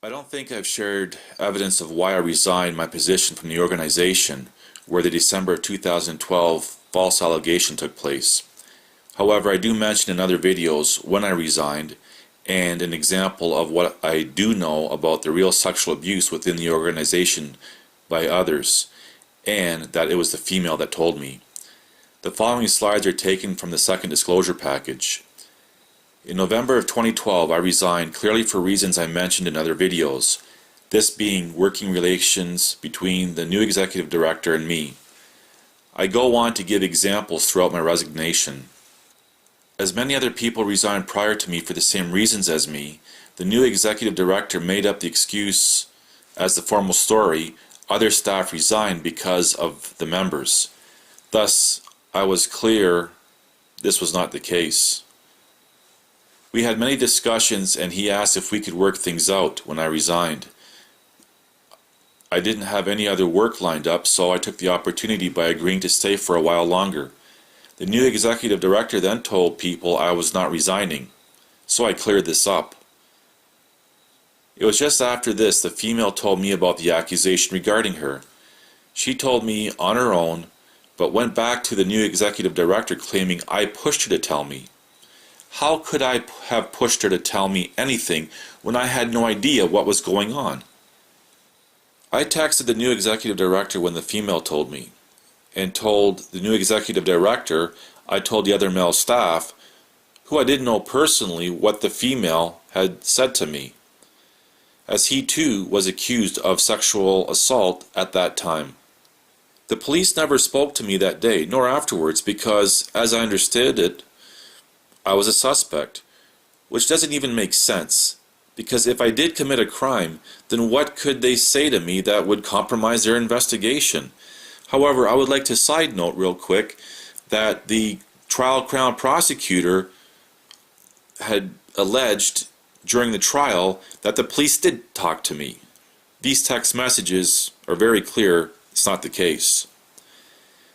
I don't think I've shared evidence of why I resigned my position from the organization where the December 2012 false allegation took place. However, I do mention in other videos when I resigned and an example of what I do know about the real sexual abuse within the organization by others, and that it was the female that told me. The following slides are taken from the second disclosure package. In November of 2012, I resigned clearly for reasons I mentioned in other videos, this being working relations between the new executive director and me. I go on to give examples throughout my resignation. As many other people resigned prior to me for the same reasons as me, the new executive director made up the excuse as the formal story, other staff resigned because of the members. Thus, I was clear this was not the case. We had many discussions and he asked if we could work things out when I resigned. I didn't have any other work lined up, so I took the opportunity by agreeing to stay for a while longer. The new executive director then told people I was not resigning, so I cleared this up. It was just after this the female told me about the accusation regarding her. She told me on her own, but went back to the new executive director claiming I pushed her to tell me. How could I have pushed her to tell me anything when I had no idea what was going on? I texted the new executive director when the female told me, and told the new executive director I told the other male staff, who I didn't know personally, what the female had said to me, as he too was accused of sexual assault at that time. The police never spoke to me that day, nor afterwards, because, as I understood it, I was a suspect, which doesn't even make sense, because if I did commit a crime, then what could they say to me that would compromise their investigation? However, I would like to side note real quick that the trial crown prosecutor had alleged during the trial that the police did talk to me. These text messages are very clear it's not the case.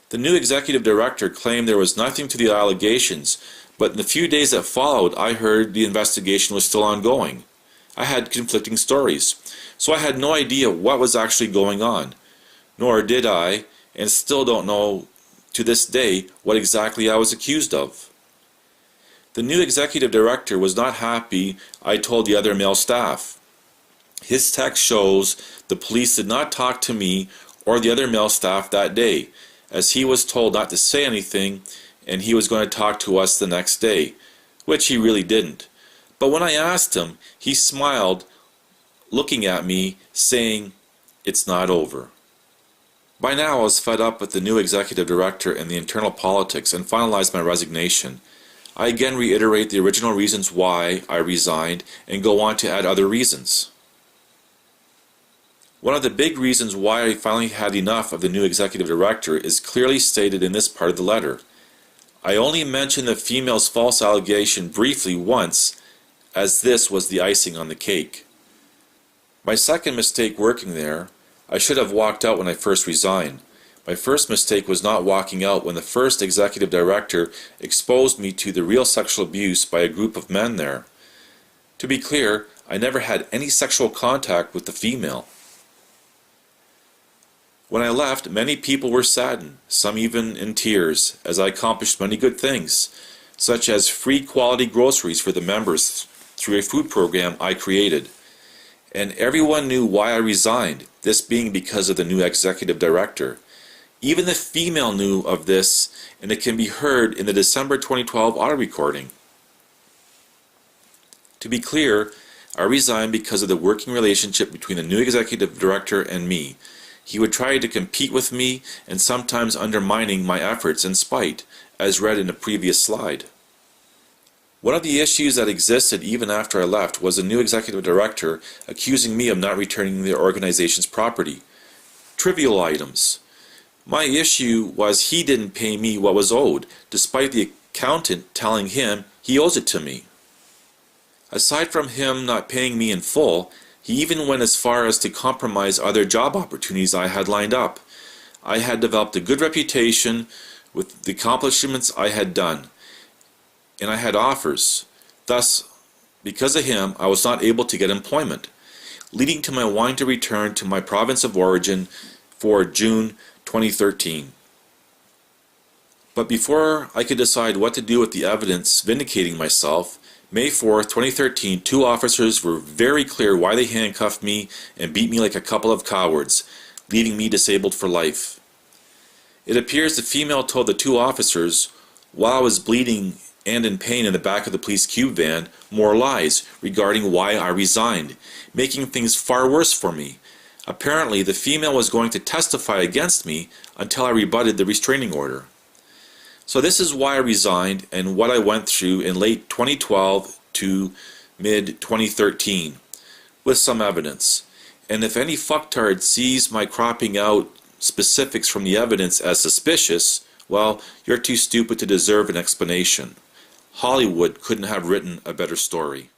The new executive director claimed there was nothing to the allegations, but in the few days that followed, I heard the investigation was still ongoing. I had conflicting stories, so I had no idea what was actually going on, nor did I, and still don't know to this day, what exactly I was accused of. The new executive director was not happy I told the other male staff. His text shows the police did not talk to me or the other male staff that day, as he was told not to say anything and he was going to talk to us the next day, which he really didn't. But when I asked him, he smiled, looking at me, saying, "It's not over." By now I was fed up with the new executive director and the internal politics and finalized my resignation. I again reiterate the original reasons why I resigned and go on to add other reasons. One of the big reasons why I finally had enough of the new executive director is clearly stated in this part of the letter. I only mentioned the female's false allegation briefly once, as this was the icing on the cake. My second mistake working there, I should have walked out when I first resigned. My first mistake was not walking out when the first executive director exposed me to the real sexual abuse by a group of men there. To be clear, I never had any sexual contact with the female. When I left, many people were saddened, some even in tears, as I accomplished many good things, such as free quality groceries for the members through a food program I created. And everyone knew why I resigned, this being because of the new executive director. Even the female knew of this, and it can be heard in the December 2012 audio recording. To be clear, I resigned because of the working relationship between the new executive director and me. He would try to compete with me and sometimes undermining my efforts in spite, as read in a previous slide. One of the issues that existed even after I left was the new executive director accusing me of not returning the organization's property. Trivial items. My issue was he didn't pay me what was owed, despite the accountant telling him he owes it to me. Aside from him not paying me in full, he even went as far as to compromise other job opportunities I had lined up. I had developed a good reputation with the accomplishments I had done, and I had offers. Thus, because of him, I was not able to get employment, leading to my wanting to return to my province of origin for June 2013. But before I could decide what to do with the evidence vindicating myself, May 4th, 2013, two officers were very clear why they handcuffed me and beat me like a couple of cowards, leaving me disabled for life. It appears the female told the two officers, while I was bleeding and in pain in the back of the police cube van, more lies regarding why I resigned, making things far worse for me. Apparently, the female was going to testify against me until I rebutted the restraining order. So this is why I resigned and what I went through in late 2012 to mid-2013, with some evidence. And if any fucktard sees my cropping out specifics from the evidence as suspicious, well, you're too stupid to deserve an explanation. Hollywood couldn't have written a better story.